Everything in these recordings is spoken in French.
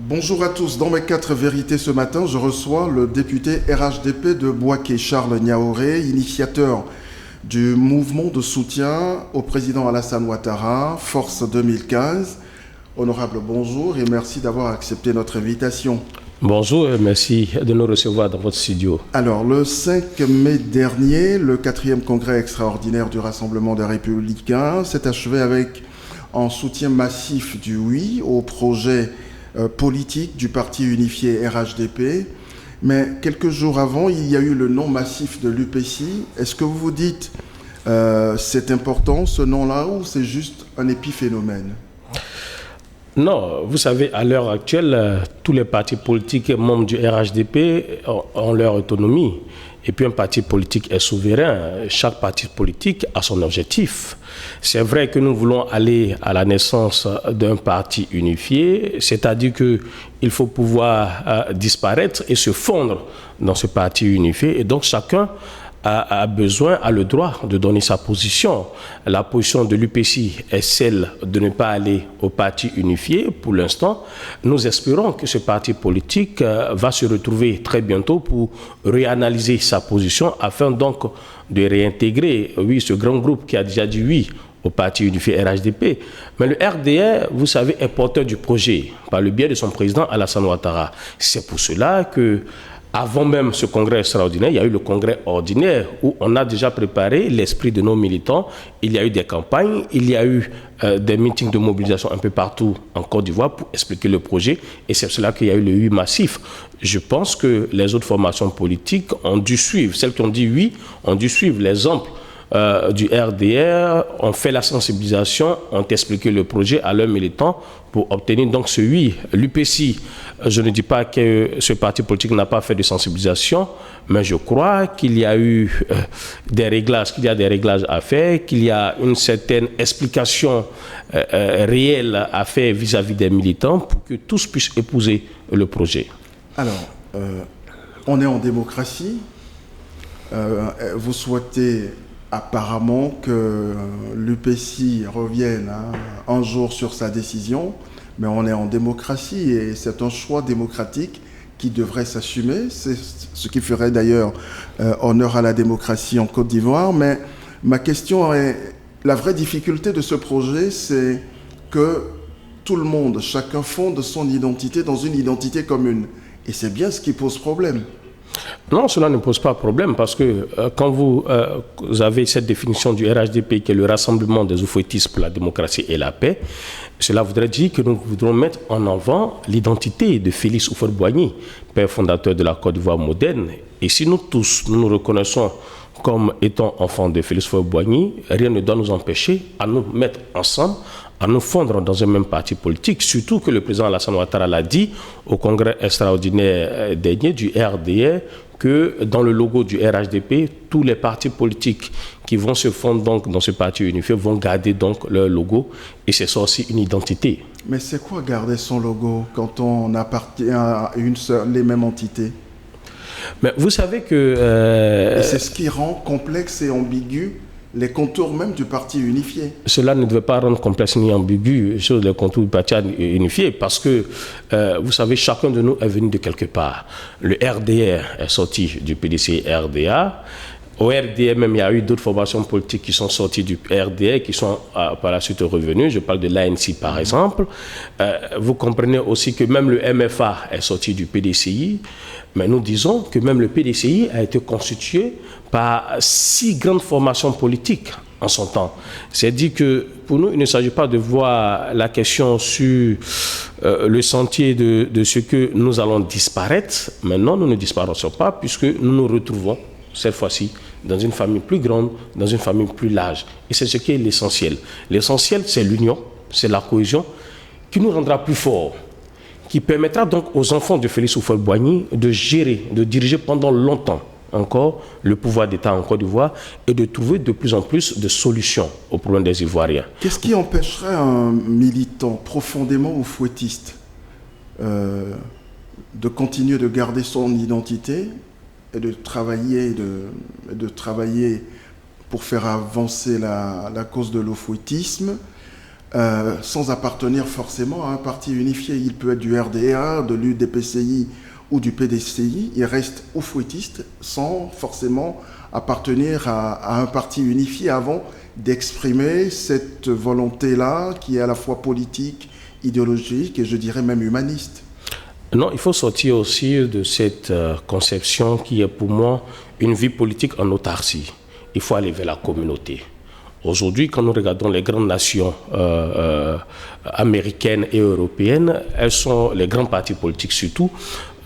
Bonjour à tous. Dans mes 4 vérités ce matin, je reçois le député RHDP de Bouaké, Charles Niaouré, initiateur du mouvement de soutien au président Alassane Ouattara, Force 2015. Honorable, bonjour et merci d'avoir accepté notre invitation. Bonjour et merci de nous recevoir dans votre studio. Alors, le 5 mai dernier, le 4e congrès extraordinaire du Rassemblement des Républicains s'est achevé avec un soutien massif du oui au projet politique du parti unifié RHDP. Mais quelques jours avant, il y a eu le nom massif de l'UPC. Est-ce que vous vous dites c'est important ce nom-là ou c'est juste un épiphénomène ? Non, vous savez, à l'heure actuelle, tous les partis politiques membres du RHDP ont leur autonomie. Et puis un parti politique est souverain. Chaque parti politique a son objectif. C'est vrai que nous voulons aller à la naissance d'un parti unifié, c'est-à-dire qu'il faut pouvoir disparaître et se fondre dans ce parti unifié. Et donc chacun a le droit de donner sa position. La position de l'UPC est celle de ne pas aller au parti unifié. Pour l'instant, nous espérons que ce parti politique va se retrouver très bientôt pour réanalyser sa position afin donc de réintégrer, oui, ce grand groupe qui a déjà dit oui au parti unifié RHDP. Mais le RDR, vous savez, est porteur du projet par le biais de son président Alassane Ouattara. C'est pour cela que avant même ce congrès extraordinaire, il y a eu le congrès ordinaire où on a déjà préparé l'esprit de nos militants. Il y a eu des campagnes, il y a eu des meetings de mobilisation un peu partout en Côte d'Ivoire pour expliquer le projet. Et c'est cela qu'il y a eu le oui massif. Je pense que les autres formations politiques ont dû suivre. Celles qui ont dit oui ont dû suivre l'exemple du RDR, ont fait la sensibilisation, ont expliqué le projet à leurs militants pour obtenir donc ce oui. L'UPC, je ne dis pas que ce parti politique n'a pas fait de sensibilisation, mais je crois qu'il y a eu des réglages, qu'il y a des réglages à faire, qu'il y a une certaine explication réelle à faire vis-à-vis des militants pour que tous puissent épouser le projet. Alors, on est en démocratie. Vous souhaitez apparemment que l'UPC revienne un jour sur sa décision, mais on est en démocratie et c'est un choix démocratique qui devrait s'assumer. C'est ce qui ferait d'ailleurs honneur à la démocratie en Côte d'Ivoire. Mais ma question est, la vraie difficulté de ce projet, c'est que tout le monde, chacun fonde son identité dans une identité commune. Et c'est bien ce qui pose problème. Non, cela ne pose pas problème parce que quand vous avez cette définition du RHDP qui est le Rassemblement des oufouettistes pour la démocratie et la paix, cela voudrait dire que nous voudrons mettre en avant l'identité de Félix Houphouët-Boigny, père fondateur de la Côte d'Ivoire moderne. Et si nous tous, nous reconnaissons comme étant enfants de Félix Houphouët-Boigny, rien ne doit nous empêcher à nous mettre ensemble, à nous fondre dans un même parti politique, surtout que le président Alassane Ouattara l'a dit au congrès extraordinaire dernier du RDR, que dans le logo du RHDP, tous les partis politiques qui vont se fondre donc dans ce parti unifié vont garder donc leur logo et c'est ça aussi une identité. Mais c'est quoi garder son logo quand on appartient à une seule, les mêmes entités ? Mais vous savez que... Et c'est ce qui rend complexe et ambigu les contours même du parti unifié. Cela ne devait pas rendre complexe ni ambigu les contours du parti unifié parce que, vous savez, chacun de nous est venu de quelque part. Le RDR est sorti du PDC RDA. Au RDR même, il y a eu d'autres formations politiques qui sont sorties du RDR, qui sont par la suite revenues. Je parle de l'ANC par exemple. Vous comprenez aussi que même le MFA est sorti du PDCI. Mais nous disons que même le PDCI a été constitué par 6 grandes formations politiques en son temps. C'est-à-dire que pour nous, il ne s'agit pas de voir la question sur le sentier de ce que nous allons disparaître. Maintenant, nous ne disparaissons pas puisque nous nous retrouvons cette fois-ci dans une famille plus grande, dans une famille plus large. Et c'est ce qui est l'essentiel. L'essentiel, c'est l'union, c'est la cohésion qui nous rendra plus forts, qui permettra donc aux enfants de Félix Houphouët-Boigny de gérer, de diriger pendant longtemps encore le pouvoir d'État en Côte d'Ivoire et de trouver de plus en plus de solutions aux problèmes des Ivoiriens. Qu'est-ce qui empêcherait un militant profondément houphouëtiste de continuer de garder son identité et de travailler pour faire avancer la cause de l'oufouettisme, sans appartenir forcément à un parti unifié. Il peut être du RDA, de l'UDPCI ou du PDCI. Il reste oufouettiste sans forcément appartenir à un parti unifié avant d'exprimer cette volonté-là qui est à la fois politique, idéologique et je dirais même humaniste. Non, il faut sortir aussi de cette conception qui est pour moi une vie politique en autarcie. Il faut aller vers la communauté. Aujourd'hui, quand nous regardons les grandes nations américaines et européennes, elles sont, les grands partis politiques surtout,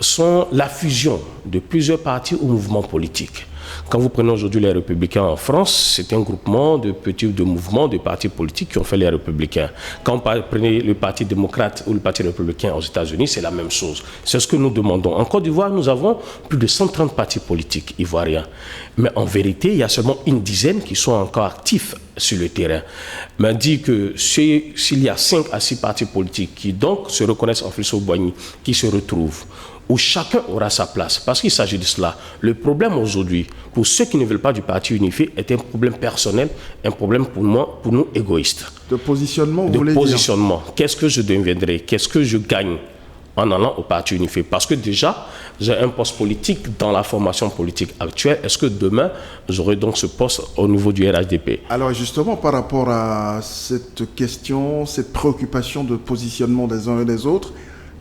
sont la fusion de plusieurs partis ou mouvements politiques. Quand vous prenez aujourd'hui les Républicains en France, c'est un groupement de mouvements, de partis politiques qui ont fait les Républicains. Quand vous prenez le Parti démocrate ou le Parti républicain aux États-Unis, c'est la même chose. C'est ce que nous demandons. En Côte d'Ivoire, nous avons plus de 130 partis politiques ivoiriens. Mais en vérité, il y a seulement une dizaine qui sont encore actifs sur le terrain. Mais on dit que s'il y a 5 à 6 partis politiques qui donc se reconnaissent en Félix Houphouët-Boigny, qui se retrouvent, où chacun aura sa place. Parce qu'il s'agit de cela. Le problème aujourd'hui, pour ceux qui ne veulent pas du parti unifié, est un problème personnel, un problème pour moi, pour nous égoïstes. De positionnement, vous de voulez positionnement. Qu'est-ce que je deviendrai? Qu'est-ce que je gagne en allant au parti unifié? Parce que déjà, j'ai un poste politique dans la formation politique actuelle. Est-ce que demain, j'aurai donc ce poste au niveau du RHDP? Alors justement, par rapport à cette question, cette préoccupation de positionnement des uns et des autres,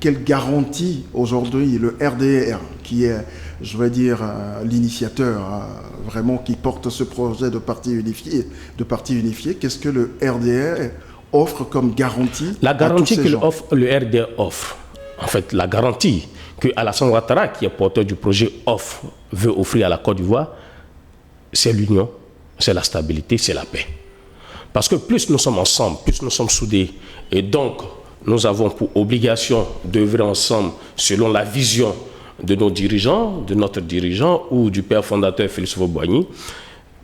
quelle garantie aujourd'hui le RDR, qui est, je vais dire, l'initiateur, vraiment qui porte ce projet de parti unifié, qu'est-ce que le RDR offre comme garantie? La garantie que le RDR offre, en fait, la garantie que Alassane Ouattara, qui est porteur du projet veut offrir à la Côte d'Ivoire, c'est l'union, c'est la stabilité, c'est la paix. Parce que plus nous sommes ensemble, plus nous sommes soudés, et donc nous avons pour obligation d'œuvrer ensemble selon la vision de nos dirigeants, de notre dirigeant ou du père fondateur Félix Houphouët-Boigny,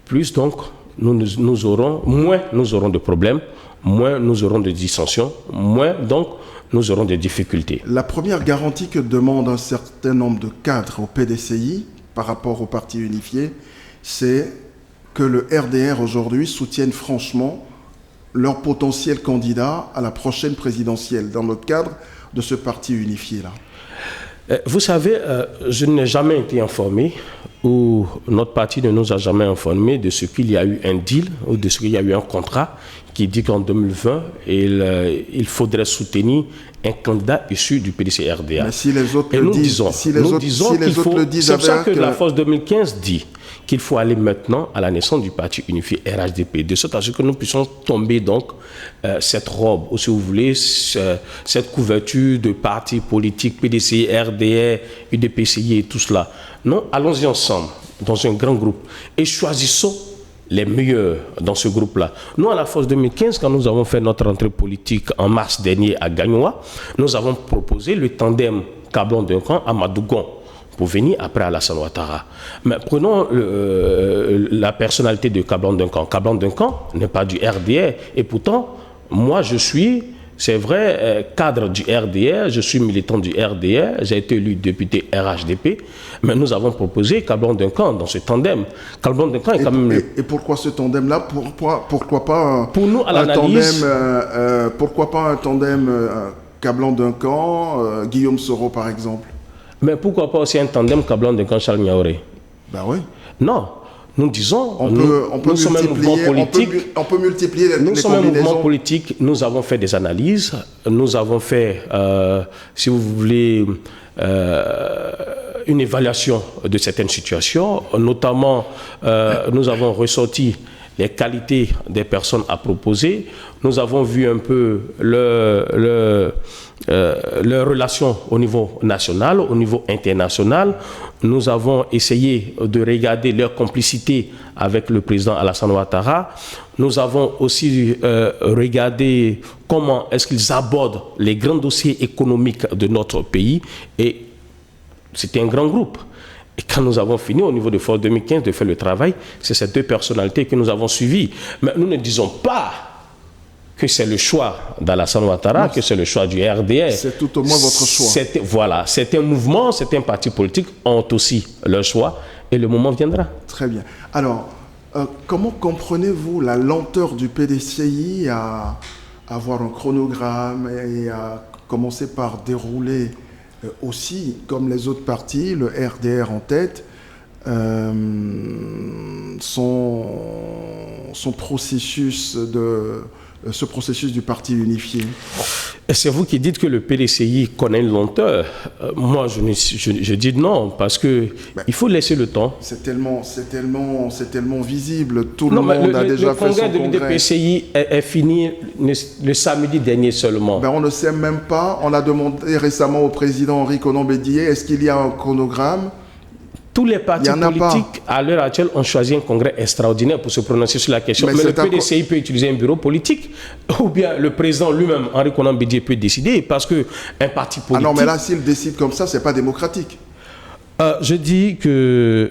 plus donc nous aurons, moins nous aurons de problèmes, moins nous aurons de dissensions, moins donc nous aurons des difficultés. La première garantie que demande un certain nombre de cadres au PDCI par rapport au parti unifié, c'est que le RDR aujourd'hui soutienne franchement leur potentiel candidat à la prochaine présidentielle dans le cadre de ce parti unifié-là. Vous savez, je n'ai jamais été informé, ou notre parti ne nous a jamais informé de ce qu'il y a eu un deal, ou de ce qu'il y a eu un contrat qui dit qu'en 2020, il faudrait soutenir un candidat issu du PDC-RDA. Mais si les autres et le nous disent, disons qu'il faut... C'est pour ça que la force 2015 dit qu'il faut aller maintenant à la naissance du parti unifié RHDP, de sorte à ce que nous puissions tomber donc cette robe, ou si vous voulez, cette couverture de partis politiques, PDC, RDR, UDPCI et tout cela. Non, allons-y ensemble, dans un grand groupe, et choisissons les meilleurs dans ce groupe-là. Nous, à la force 2015, quand nous avons fait notre entrée politique en mars dernier à Gagnoa, nous avons proposé le tandem Kablon-Duncan à Madougon, pour venir après Alassane Ouattara. Mais prenons la personnalité de Kablon Duncan. Kablon Duncan n'est pas du RDR. Et pourtant, moi, je suis, c'est vrai, cadre du RDR, je suis militant du RDR, j'ai été élu député RHDP, mais nous avons proposé Kablon Duncan dans ce tandem. Kablon Duncan est quand même... Et pourquoi ce tandem-là? Pourquoi pas pour nous, à l'analyse, pourquoi pas un tandem Kablon Duncan, Guillaume Soro, par exemple? Mais pourquoi pas aussi un tandem Kablon Duncan Charles Niaouré? Ben oui. Non. Nous disons, nous sommes un mouvement politique. On peut multiplier les combinaisons. Nous sommes un mouvement politique. Nous avons fait des analyses. Nous avons fait, si vous voulez, une évaluation de certaines situations. Notamment, nous avons ressorti les qualités des personnes à proposer. Nous avons vu un peu leurs relations au niveau national, au niveau international. Nous avons essayé de regarder leur complicité avec le président Alassane Ouattara. Nous avons aussi regardé comment est-ce qu'ils abordent les grands dossiers économiques de notre pays. Et c'était un grand groupe. Et quand nous avons fini au niveau de Force 2015 de faire le travail, c'est ces deux personnalités que nous avons suivies. Mais nous ne disons pas que c'est le choix d'Alassane Ouattara, que c'est le choix du RDR. C'est tout au moins votre choix. Voilà, certains mouvements, certains partis politiques ont aussi leur choix et le moment viendra. Très bien. Alors, comment comprenez-vous la lenteur du PDCI à avoir un chronogramme et à commencer par dérouler aussi, comme les autres partis, le RDR en tête, son processus ce processus du parti unifié? Et c'est vous qui dites que le PDCI connaît une lenteur. Moi, je dis non, parce qu'il faut laisser le temps. C'est tellement visible. Tout le monde a déjà fait son congrès. Le congrès de l'UDPCI est fini le samedi dernier seulement. On ne sait même pas. On a demandé récemment au président Henri Konan Bédié, est-ce qu'il y a un chronogramme? Tous les partis politiques, à l'heure actuelle, ont choisi un congrès extraordinaire pour se prononcer sur la question. Mais le PDCI peut utiliser un bureau politique, ou bien le président lui-même, Henri Konan Bédié, peut décider, parce qu'un parti politique... Ah non, mais là, s'il décide comme ça, ce n'est pas démocratique. Je dis que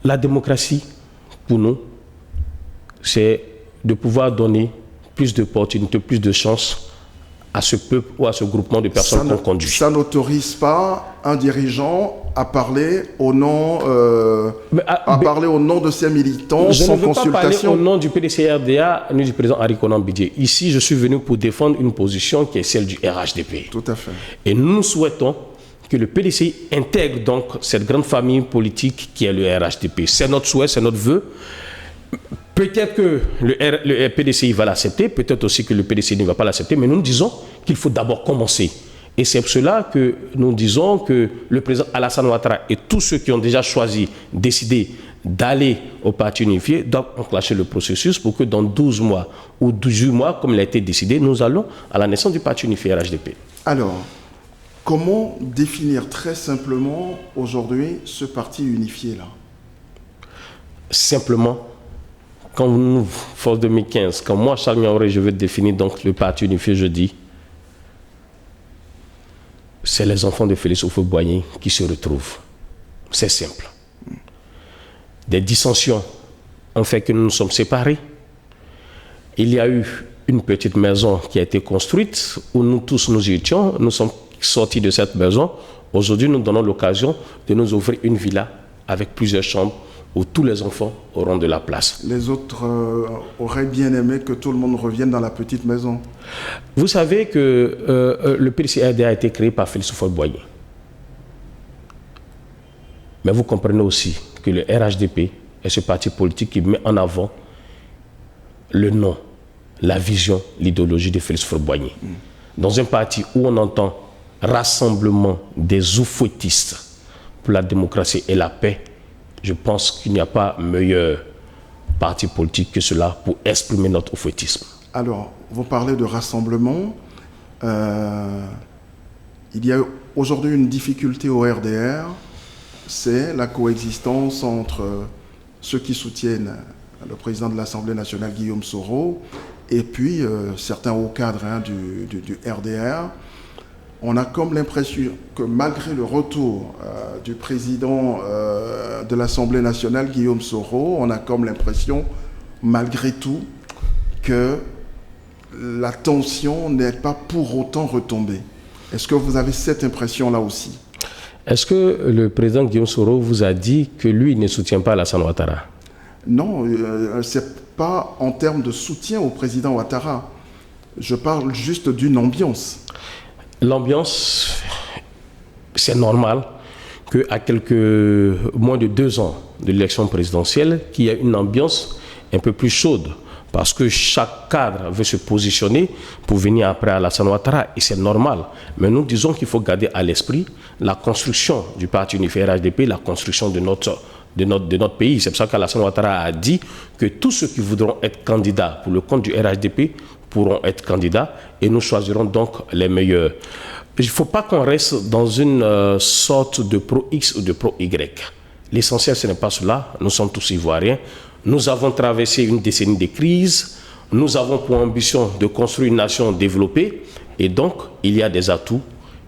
la démocratie, pour nous, c'est de pouvoir donner plus d'opportunités, plus de chances à ce peuple ou à ce groupement de personnes qu'on conduit. Ça n'autorise pas un dirigeant à parler au nom, parler au nom de ses militants sans consultation. Je ne veux pas parler au nom du PDC-RDA ni du président Henri Konan Bédié. Ici, je suis venu pour défendre une position qui est celle du RHDP. Tout à fait. Et nous souhaitons que le PDCI intègre donc cette grande famille politique qui est le RHDP. C'est notre souhait, c'est notre vœu. Peut-être que le PDCI va l'accepter, peut-être aussi que le PDCI ne va pas l'accepter, mais nous disons qu'il faut d'abord commencer. Et c'est pour cela que nous disons que le président Alassane Ouattara et tous ceux qui ont déjà choisi, décidé d'aller au parti unifié doivent enclencher le processus pour que dans 12 mois ou 18 mois, comme il a été décidé, nous allons à la naissance du parti unifié RHDP. Alors, comment définir très simplement aujourd'hui ce parti unifié-là? Simplement, quand nous, Force 2015, quand moi, Charles Niaouré, je veux définir donc le parti unifié, je dis, c'est les enfants de Félix Houphouët-Boigny qui se retrouvent. C'est simple. Des dissensions ont fait que nous nous sommes séparés. Il y a eu une petite maison qui a été construite où nous tous nous y étions. Nous sommes sortis de cette maison. Aujourd'hui, nous donnons l'occasion de nous ouvrir une villa avec plusieurs chambres où tous les enfants auront de la place. Les autres auraient bien aimé que tout le monde revienne dans la petite maison. Vous savez que le PDC-RDA a été créé par Félix Houphouët-Boigny. Mais vous comprenez aussi que le RHDP est ce parti politique qui met en avant le nom, la vision, l'idéologie de Félix Houphouët-Boigny. Dans un parti où on entend rassemblement des oufouettistes pour la démocratie et la paix, je pense qu'il n'y a pas meilleur parti politique que cela pour exprimer notre oufouettisme. Alors, vous parlez de rassemblement. Il y a aujourd'hui une difficulté au RDR, c'est la coexistence entre ceux qui soutiennent le président de l'Assemblée nationale, Guillaume Soro, et puis certains hauts cadres du RDR. On a comme l'impression que malgré le retour du président de l'Assemblée nationale, Guillaume Soro, on a comme l'impression, malgré tout, que la tension n'est pas pour autant retombée. Est-ce que vous avez cette impression-là aussi? Est-ce que le président Guillaume Soro vous a dit que lui ne soutient pas Alassane Ouattara? Non, ce n'est pas en termes de soutien au président Ouattara. Je parle juste d'une ambiance. L'ambiance, c'est normal qu'à moins de 2 ans de l'élection présidentielle, qu'il y ait une ambiance un peu plus chaude. Parce que chaque cadre veut se positionner pour venir après Alassane Ouattara, et c'est normal. Mais nous disons qu'il faut garder à l'esprit la construction du parti unifié RHDP, la construction de notre pays. C'est pour ça qu'Alassane Ouattara a dit que tous ceux qui voudront être candidats pour le compte du RHDP pourront être candidats, et nous choisirons donc les meilleurs. Il ne faut pas qu'on reste dans une sorte de pro-X ou de pro-Y. L'essentiel, ce n'est pas cela. Nous sommes tous ivoiriens. Nous avons traversé une décennie de crise. Nous avons pour ambition de construire une nation développée. Et donc, il y a des atouts.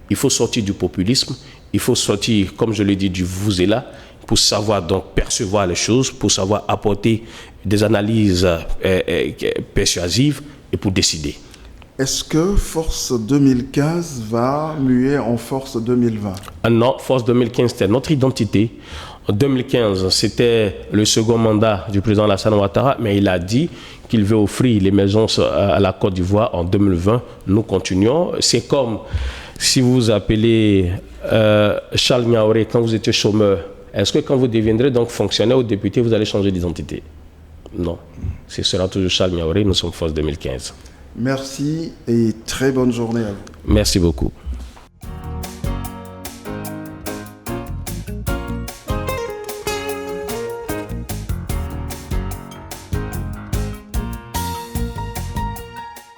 Il faut sortir du populisme. Il faut sortir, comme je l'ai dit, du vous et là, pour savoir donc percevoir les choses, pour savoir apporter des analyses persuasives et et pour décider. Est-ce que Force 2015 va muer en Force 2020? Non, Force 2015, c'était notre identité. En 2015, c'était le second mandat du président Alassane Ouattara, mais il a dit qu'il veut offrir les maisons à la Côte d'Ivoire en 2020. Nous continuons. C'est comme si vous vous appelez Charles Niaouré quand vous étiez chômeur. Est-ce que quand vous deviendrez donc fonctionnaire ou député, vous allez changer d'identité? Non. Ce sera toujours Charles Niaouré. Nous sommes Force 2015. Merci et très bonne journée à vous. Merci beaucoup.